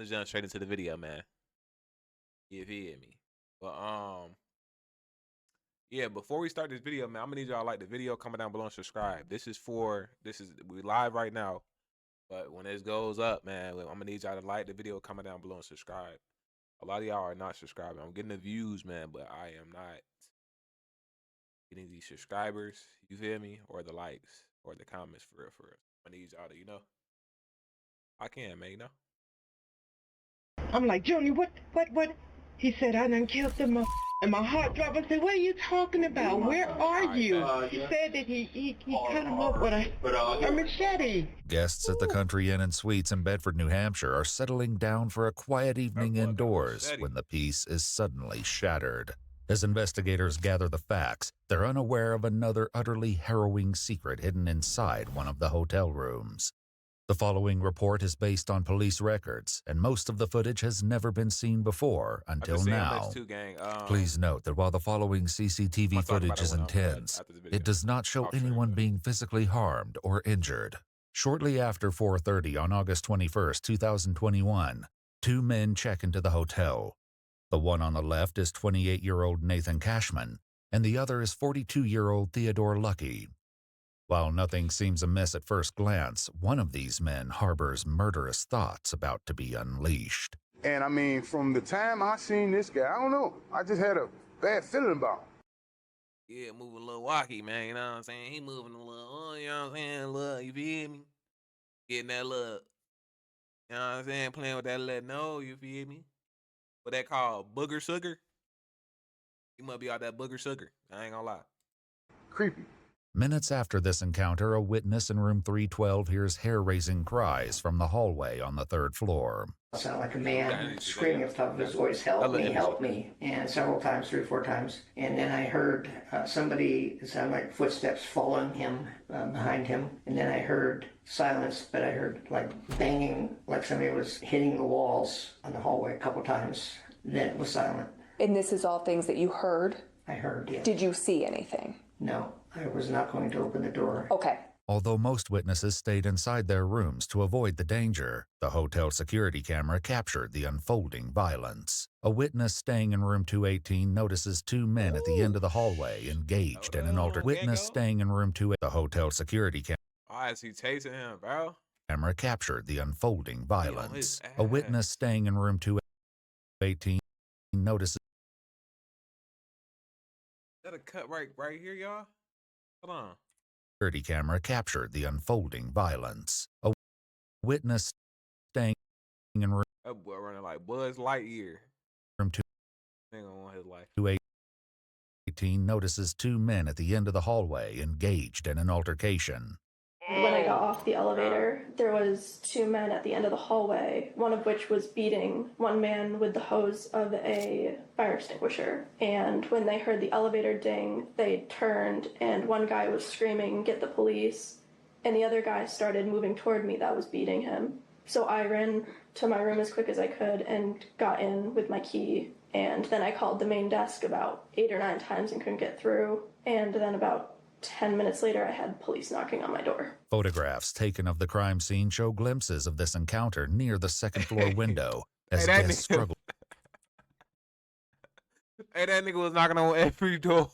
just jump straight into the video, man. You feel me? But yeah, before we start this video, man, I'm gonna need y'all to like the video, comment down below and subscribe. We live right now. But when this goes up, man, I'm gonna need y'all to like the video, comment down below and subscribe. A lot of y'all are not subscribing. I'm getting the views, man, but I am not getting these subscribers, you feel me? Or the likes or the comments for real, for real. I need y'all to, I can, man, I'm like, Joni, what? He said, I done killed them. And my heart dropped. I said, what are you talking about? Where are you? He said that he cut him up with a machete. Guests at the Country Inn and Suites in Bedford, New Hampshire are settling down for a quiet evening indoors when the peace is suddenly shattered. As investigators gather the facts, they're unaware of another utterly harrowing secret hidden inside one of the hotel rooms. The following report is based on police records, and most of the footage has never been seen before until now. Please note that while the following CCTV footage is intense, it does not show anyone being physically harmed or injured. Shortly after 4:30 on August 21st, 2021, two men check into the hotel. The one on the left is 28-year-old Nathan Cashman, and the other is 42-year-old Theodore Lucky. While nothing seems amiss at first glance, one of these men harbors murderous thoughts about to be unleashed. And I mean, from the time I seen this guy, I don't know, I just had a bad feeling about him. Yeah, moving a little wacky, man, you know what I'm saying? He moving a little, you know what I'm saying? Look, you feel me? Getting that look, you know what I'm saying? Playing with that little nose, you feel me? What that called, booger sugar? He must be out that booger sugar, I ain't gonna lie. Creepy. Minutes after this encounter, a witness in room 312 hears hair-raising cries from the hallway on the third floor. It sounded like a man screaming at the top of his voice, help me, and several times, 3 or 4 times. And then I heard somebody, it sounded like footsteps following him, behind him. And then I heard silence, but I heard like banging, like somebody was hitting the walls on the hallway a couple times. Then it was silent. And this is all things that you heard? I heard, yes. Did you see anything? No, I was not going to open the door. Okay. Although most witnesses stayed inside their rooms to avoid the danger, the hotel security camera captured the unfolding violence. A witness staying in room 218 notices two men at the end of the hallway engaged in an altercation. Witness staying in room 2, the hotel security camera. Why is he chasing him, bro? Camera captured the unfolding violence. A witness staying in room 218 notices. Is that a cut right here, y'all? Hold on. Security camera captured the unfolding violence. A witness staying in room. That boy running like Buzz Lightyear. Room 2. Ain't gonna want his life. 218 notices two men at the end of the hallway engaged in an altercation. When I got off the elevator, there was 2 men at the end of the hallway, one of which was beating one man with the hose of a fire extinguisher. And when they heard the elevator ding, they turned and one guy was screaming, "Get the police," and the other guy started moving toward me that was beating him. So I ran to my room as quick as I could and got in with my key. And then I called the main desk about 8 or 9 times and couldn't get through. And then about 10 minutes later, I had police knocking on my door. Photographs taken of the crime scene show glimpses of this encounter near the second-floor window as guests struggled. Hey, that nigga was knocking on every door.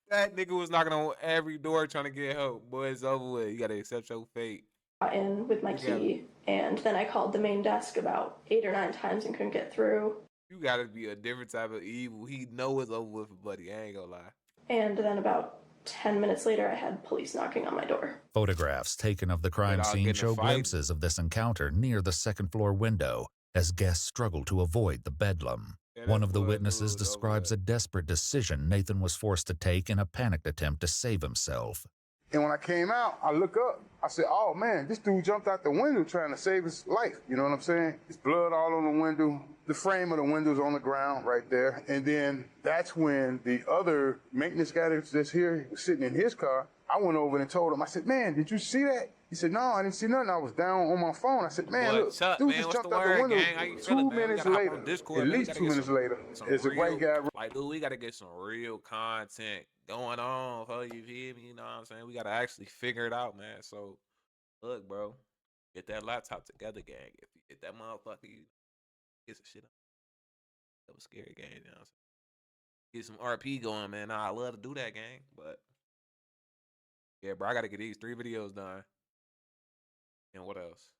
That nigga was knocking on every door trying to get help. Boy, it's over with. You gotta accept your fate. Got in with my key, and then I called the main desk about 8 or 9 times and couldn't get through. You gotta be a different type of evil. He know it's over with, buddy. I ain't gonna lie. And then about 10 minutes later, I had police knocking on my door. Photographs taken of the crime scene show glimpses of this encounter near the second-floor window as guests struggle to avoid the bedlam. One of the witnesses describes a desperate decision Nathan was forced to take in a panicked attempt to save himself. And when I came out, I look up, I said, oh man, this dude jumped out the window trying to save his life. You know what I'm saying? There's blood all on the window. The frame of the window's on the ground right there. And then that's when the other maintenance guy that's here was sitting in his car. I went over and told him, I said, man, did you see that? He said, no, I didn't see nothing. I was down on my phone. I said, man, look, dude just jumped out the window. 2 minutes later, at least 2 minutes later, there's a white guy. Like, dude, we got to get some real content going on for you, feel me? You know what I'm saying? We got to actually figure it out, man. So, look, bro, get that laptop together, gang. If you Hit that motherfucker, you get some shit up. That was scary game, you know what I'm saying? Get some RP going, man. Nah, I love to do that game, but yeah, bro, I gotta get these 3 videos done. And what else?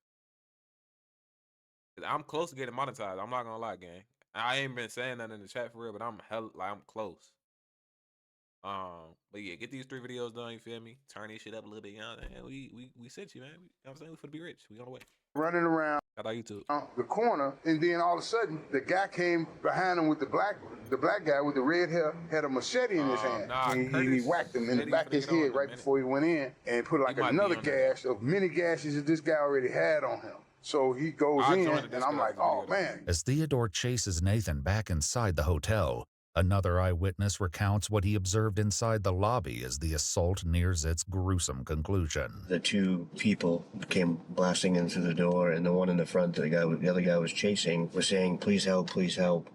'Cause I'm close to getting monetized. I'm not gonna lie, gang. I ain't been saying that in the chat for real, but I'm I'm close. But yeah, get these 3 videos done. You feel me? Turn this shit up a little bit, you know. And we sent you, man. You know what I'm saying? We finna be rich. We on the way. Running around Shout out YouTube. the corner, and then all of a sudden the guy came behind him with the black guy with the red hair had a machete in his hand. Nah, and he whacked him in the back of his head right before he went in, and put like another gash of many gashes that this guy already had on him. So he goes in, and I'm like, oh man. As Theodore chases Nathan back inside the hotel, another eyewitness recounts what he observed inside the lobby as the assault nears its gruesome conclusion. The 2 people came blasting into the door, and the one in the front, the other guy was chasing, was saying, please help, please help.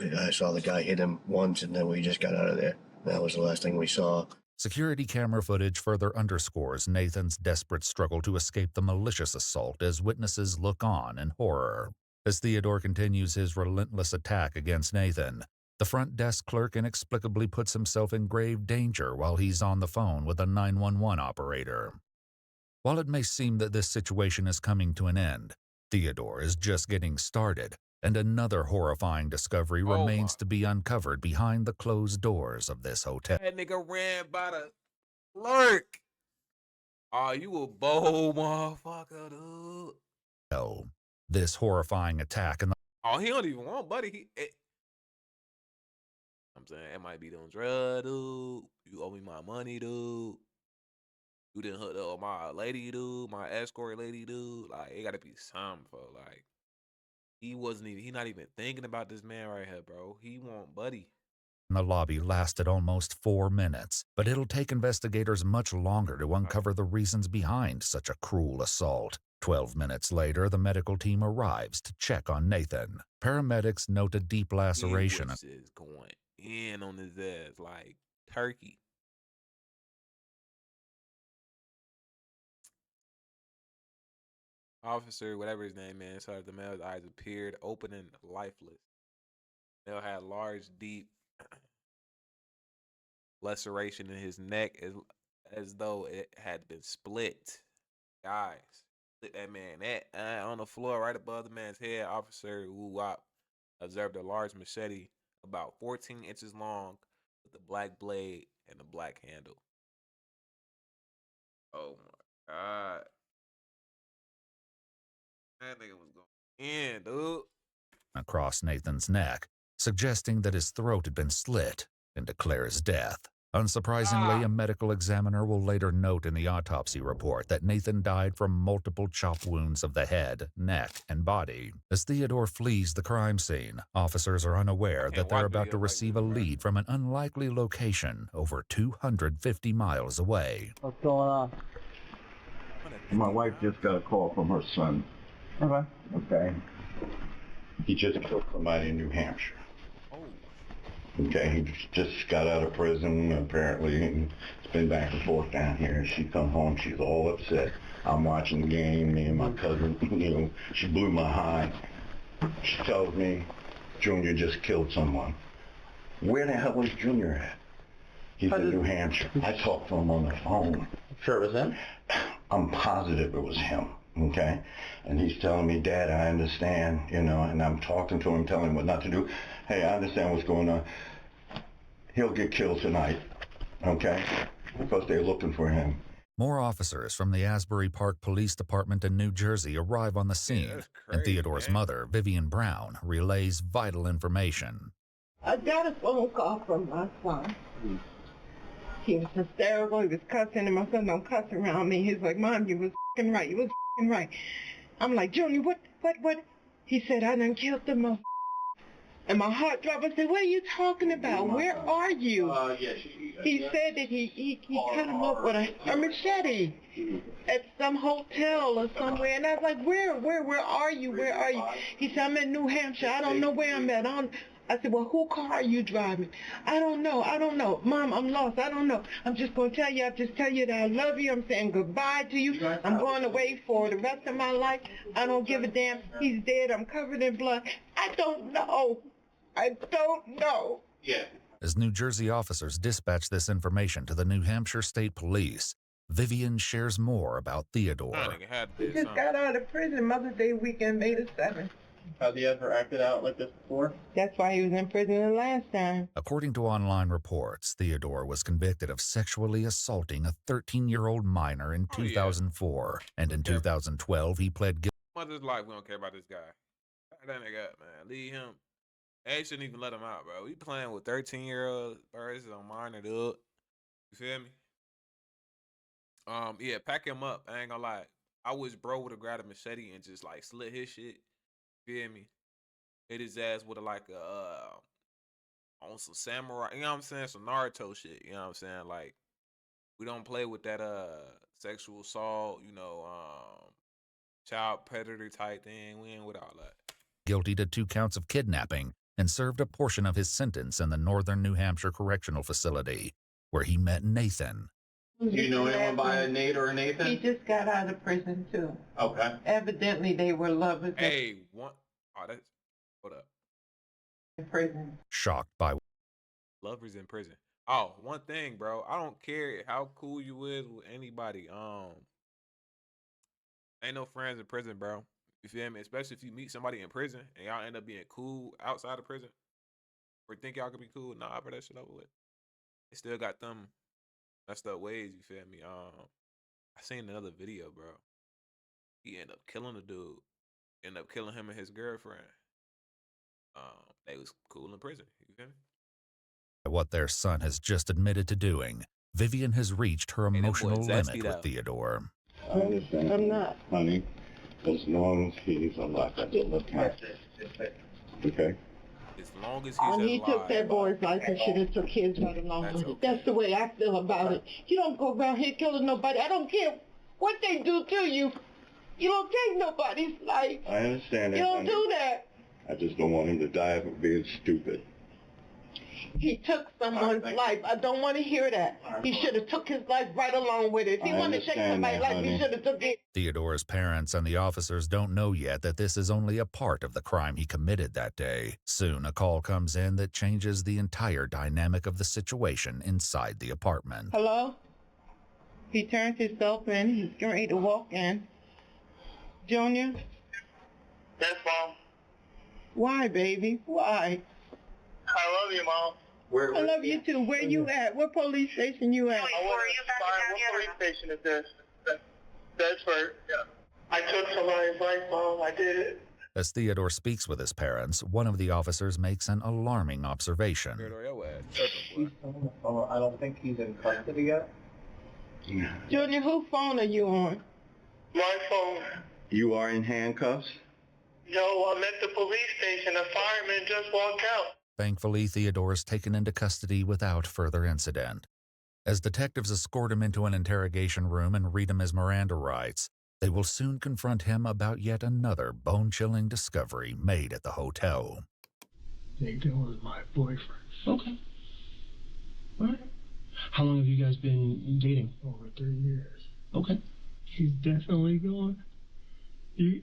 I saw the guy hit him once, and then we just got out of there. That was the last thing we saw. Security camera footage further underscores Nathan's desperate struggle to escape the malicious assault as witnesses look on in horror. As Theodore continues his relentless attack against Nathan, the front desk clerk inexplicably puts himself in grave danger while he's on the phone with a 911 operator. While it may seem that this situation is coming to an end, Theodore is just getting started, and another horrifying discovery remains to be uncovered behind the closed doors of this hotel. That nigga ran by the clerk. Oh, you a bold motherfucker, dude. This horrifying attack in the... Oh, he don't even want buddy. I'm saying it might be them drugs, dude. You owe me my money, dude. You didn't hook up with my lady, dude. My escort lady, dude. Like, it gotta be something for like. He not even thinking about this man right here, bro. He want buddy. The lobby lasted almost 4 minutes, but it'll take investigators much longer to uncover the reasons behind such a cruel assault. 12 minutes later, the medical team arrives to check on Nathan. Paramedics note a deep laceration. He was just going in on his ass like turkey. Officer, whatever his name is, saw the male's eyes appeared open and lifeless. Male had large, deep laceration in his neck as though it had been split. Guys, split that man on the floor right above the man's head. Officer Woo-Wop observed a large machete about 14 inches long with a black blade and a black handle. Oh my God. That nigga was going in, dude. Across Nathan's neck, suggesting that his throat had been slit and declares death. Unsurprisingly, a medical examiner will later note in the autopsy report that Nathan died from multiple chop wounds of the head, neck, and body. As Theodore flees the crime scene, officers are unaware that they're about to receive a lead from an unlikely location over 250 miles away. What's going on? My wife just got a call from her son. Okay. Okay. He just killed somebody in New Hampshire. Okay, he just got out of prison, apparently, and it's been back and forth down here. She come home, she's all upset. I'm watching the game, me and my cousin, she blew my high. She tells me, Junior just killed someone. Where the hell is Junior at? He's in New Hampshire. I talked to him on the phone. Sure it was him? I'm positive it was him, okay? And he's telling me, Dad, I understand, and I'm talking to him, telling him what not to do. Hey, I understand what's going on. He'll get killed tonight, okay? Because they're looking for him. More officers from the Asbury Park Police Department in New Jersey arrive on the scene, and Theodore's mother, Vivian Brown, relays vital information. I got a phone call from my son. He was hysterical. He was cussing, and my son don't cuss around me. He's like, Mom, you was f***ing right. You was f***ing right. I'm like, Junior, what? He said, I done killed the motherfucker. And my heart dropped. I said, what are you talking about? Where are you? He said that he cut him up with a machete at some hotel or somewhere. And I was like, where are you? Where are you? He said, I'm in New Hampshire. I don't know where I'm at. I said, well, whose car are you driving? I don't know. Mom, I'm lost. I don't know. I'm just going to tell you. I'll just tell you that I love you. I'm saying goodbye to you. I'm going away for the rest of my life. I don't give a damn. He's dead. I'm covered in blood. I don't know. Yeah. As New Jersey officers dispatch this information to the New Hampshire State Police, Vivian shares more about Theodore. He just got out of prison Mother's Day weekend, May the 7th. Have you ever acted out like this before? That's why he was in prison the last time. According to online reports, Theodore was convicted of sexually assaulting a 13-year-old minor in 2004, and in 2012 he pled guilty. Mother's life, we don't care about this guy. That nigga up, man. Leave him. They shouldn't even let him out, bro. We playing with 13-year-olds, bro. This is a minor dude. You feel me? Yeah, pack him up. I ain't gonna lie. I wish bro would have grabbed a machete and just like slit his shit. Feel me? Hit his ass with on some samurai, you know what I'm saying? Some Naruto shit, you know what I'm saying? Like, we don't play with that sexual assault, child predator type thing. We ain't with all that. Guilty to 2 counts of kidnapping and served a portion of his sentence in the Northern New Hampshire Correctional Facility, where he met Nathan. Do you know anyone by a Nate or a Nathan? He just got out of prison, too. Okay. Evidently, they were lovers hold up. in prison. Shocked by Lovers in prison. Oh, one thing, bro. I don't care how cool you is with anybody. Ain't no friends in prison, bro. You feel me? Especially if you meet somebody in prison and y'all end up being cool outside of prison, or think y'all could be cool. Nah, bro, that shit over with. They still got them messed up ways. You feel me? I seen another video, bro. He ended up killing the dude. Ended up killing him and his girlfriend. They was cool in prison. You feel me? what their son has just admitted to doing, Vivian has reached her emotional limit with Theodore. I understand. I'm not. Honey, as long as he's alive, that's okay. As long as he's alive. He took that boy's life and should have took his right along with it. That's the way I feel about it. You don't go around here killing nobody. I don't care what they do to you. You don't take nobody's life. I understand that. You don't do that. I just don't want him to die for being stupid. He took someone's life. I don't want to hear that. He should have took his life right along with it. If he wanted to take somebody's life, he should have took it. Theodore's parents and the officers don't know yet that this is only a part of the crime he committed that day. Soon, a call comes in that changes the entire dynamic of the situation inside the apartment. Hello? He turned himself in. He's getting ready to walk in. Junior? Yes, Mom. Why, baby? Why? I love you, Mom. I love you too. Where you at? What police station you at? What police station is this? Bedford. Yeah. I took somebody's life, Mom. I did it. As Theodore speaks with his parents, one of the officers makes an alarming observation. I don't think he's in custody yet. Junior, whose phone are you on? My phone. You are in handcuffs? No, I'm at the police station. A fireman just walked out. Thankfully, Theodore is taken into custody without further incident. As detectives escort him into an interrogation room and read him his Miranda rights, they will soon confront him about yet another bone-chilling discovery made at the hotel. Nathan was my boyfriend. Okay. All right. How long have you guys been dating? Over 3 years. Okay. He's definitely gone. You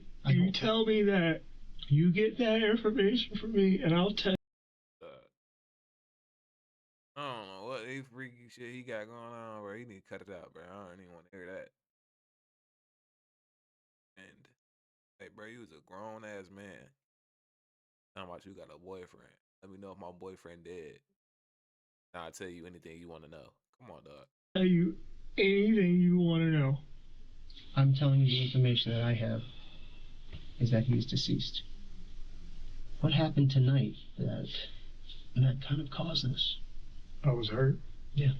tell me that. You get that information from me, and I'll tell. I don't know what freaky shit he got going on, bro. He need to cut it out, bro. I don't even want to hear that. And hey, bro, you was a grown ass man. How about you got a boyfriend? Let me know if my boyfriend dead. Now I'll tell you anything you want to know. Come on, dog. Tell you anything you want to know. I'm telling you the information that I have is that he's deceased. What happened tonight that kind of caused this? I was hurt. Yeah.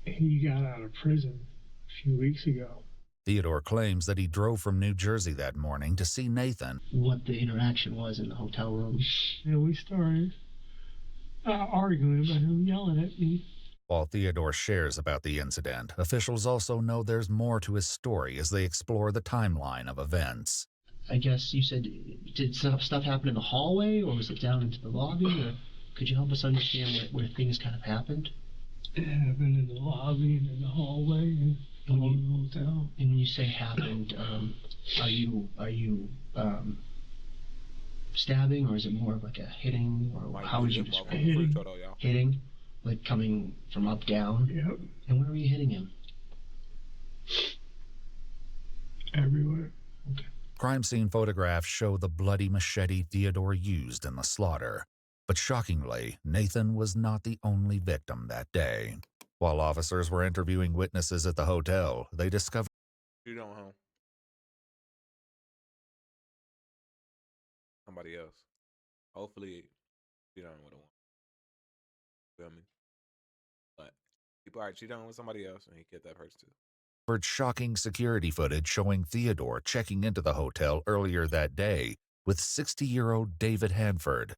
He got out of prison a few weeks ago. Theodore claims that he drove from New Jersey that morning to see Nathan. What the interaction was in the hotel room. And we started arguing about him yelling at me. While Theodore shares about the incident, officials also know there's more to his story as they explore the timeline of events. I guess you said, did stuff happen in the hallway, or was it down into the lobby, or could you help us understand where things kind of happened? It happened in the lobby and in the hallway and along the hotel. And when you say happened, are you stabbing, or is it more of like a hitting, or how would you describe it? Hitting, like coming from up down. Yep. And where were you hitting him? Everywhere. Okay. Crime scene photographs show the bloody machete Theodore used in the slaughter. But shockingly, Nathan was not the only victim that day. While officers were interviewing witnesses at the hotel, they discovered You don't home. Somebody else. Hopefully, you don't with a woman. Feel me? But people are cheating on with somebody else, and he killed that person too. Shocking security footage showing Theodore checking into the hotel earlier that day with 60-year-old David Hanford.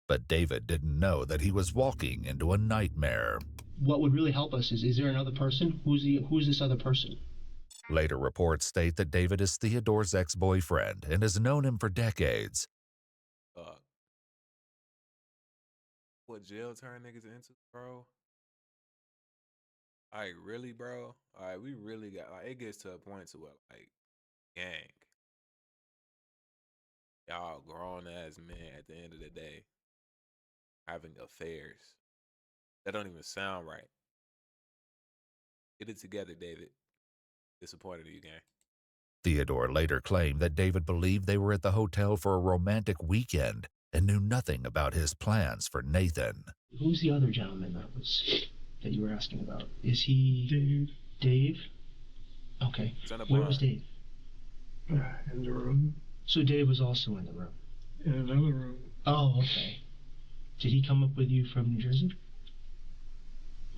But David didn't know that he was walking into a nightmare. What would really help us is there another person? Who's this other person? Later reports state that David is Theodore's ex-boyfriend and has known him for decades. What jail turn niggas into, bro? Like, really, bro? Alright, we really got, like, it gets to a point to where, like, gang. Y'all grown ass men at the end of the day having affairs. That don't even sound right. Get it together, David. Disappointed in you, gang. Theodore later claimed that David believed they were at the hotel for a romantic weekend and knew nothing about his plans for Nathan. Who's the other gentleman that you were asking about? Is he Dave? Dave? Okay. Where was Dave? In the room. So Dave was also in the room? In another room. Oh, okay. Did he come up with you from New Jersey?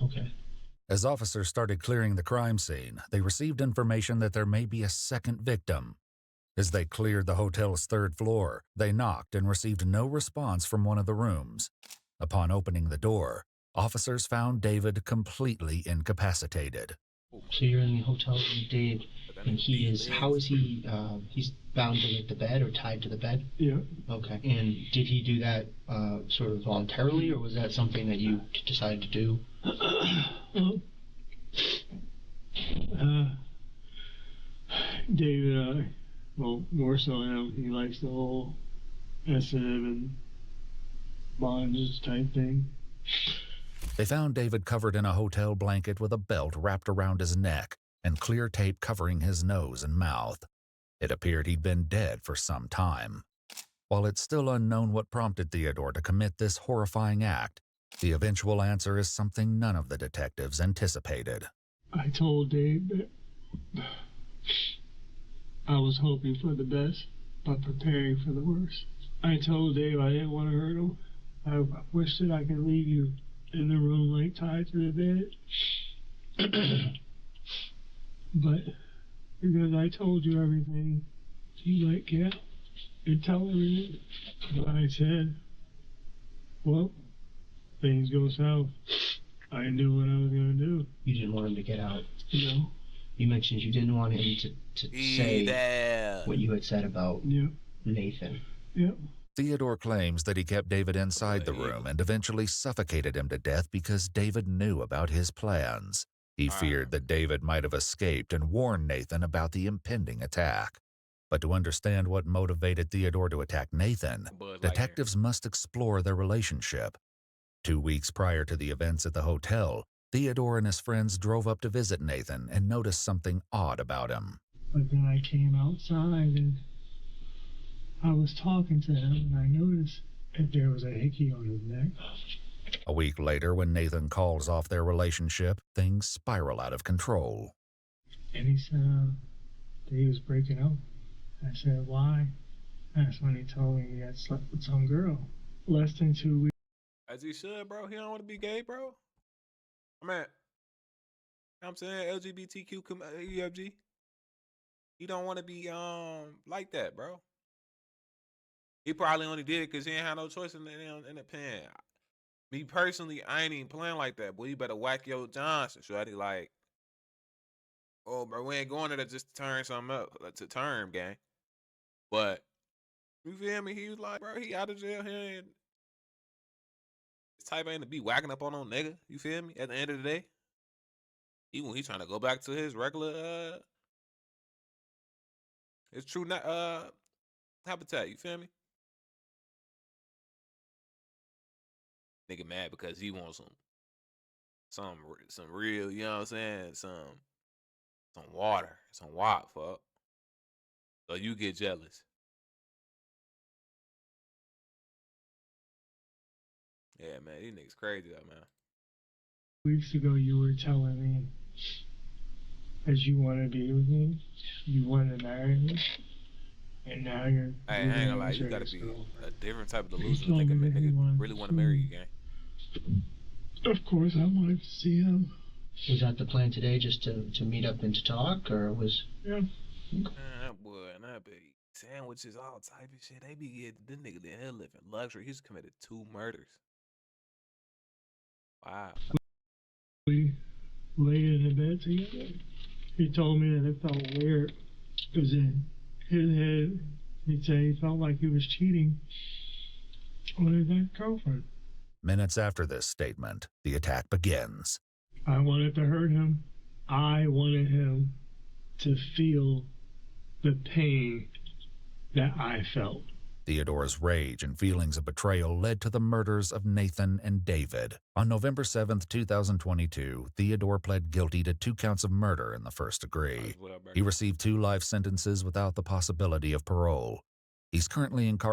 Okay. As officers started clearing the crime scene, they received information that there may be a second victim. As they cleared the hotel's third floor, they knocked and received no response from one of the rooms. Upon opening the door, officers found David completely incapacitated. So you're in the hotel with Dave, and how is he, he's bound to like the bed or tied to the bed? Yeah. Okay. And did he do that sort of voluntarily, or was that something that you decided to do? David, well, more so him, he likes the whole SM and bondage type thing. They found David covered in a hotel blanket with a belt wrapped around his neck and clear tape covering his nose and mouth. It appeared he'd been dead for some time. While it's still unknown what prompted Theodore to commit this horrifying act, the eventual answer is something none of the detectives anticipated. I told Dave that I was hoping for the best, but preparing for the worst. I told Dave I didn't want to hurt him. I wish that I could leave you in the room, like tied to the bed. But because I told you everything, you like, yeah, and tell everything. But I said, well, things go south. I knew what I was going to do. You didn't want him to get out? No. You mentioned you didn't want him to say what you had said about Nathan. Yep. Theodore claims that he kept David inside the room and eventually suffocated him to death because David knew about his plans. He feared that David might have escaped and warned Nathan about the impending attack. But to understand what motivated Theodore to attack Nathan, detectives must explore their relationship. 2 weeks prior to the events at the hotel, Theodore and his friends drove up to visit Nathan and noticed something odd about him. But then I came outside and I was talking to him and I noticed that there was a hickey on his neck. A week later, when Nathan calls off their relationship, things spiral out of control. And he said that he was breaking up. I said, why? That's when he told me he had slept with some girl. Less than 2 weeks. As he should, bro. He don't want to be gay, bro. I mean, you know what I'm saying? LGBTQ UFG. He don't want to be like that, bro. He probably only did it because he ain't had no choice in the pen. Me personally, I ain't even playing like that. Boy, you better whack your Johnson, shorty. Like, oh, bro, we ain't going there to just turn something up, to term, gang. But you feel me? He was like, bro, he out of jail here and this type ain't to be whacking up on no nigga. You feel me? At the end of the day, when he trying to go back to his regular his true habitat. You feel me? Nigga mad because he wants some real, you know what I'm saying? Some water, some wop, fuck. So you get jealous. Yeah, man, these niggas crazy though, man. Weeks ago, you were telling me that you want to be with me, you want to marry me, and now you're. Hey, I ain't gonna lie, you gotta be a different type of delusion to think a nigga really want to marry you, gang. Of course, I wanted to see him. Was that the plan today, just to meet up and to talk, or was? Yeah. Man, that boy and that be sandwiches, all type of shit. They be getting this nigga in here living luxury. He's committed 2 murders. Wow. We laid in the bed together. He told me that it felt weird because in his head, he'd say he felt like he was cheating on his ex-girlfriend. Minutes after this statement, the attack begins. I wanted to hurt him. I wanted him to feel the pain that I felt. Theodore's rage and feelings of betrayal led to the murders of Nathan and David. On November 7th, 2022, Theodore pled guilty to 2 counts of murder in the first degree. He received 2 life sentences without the possibility of parole. He's currently incarcerated.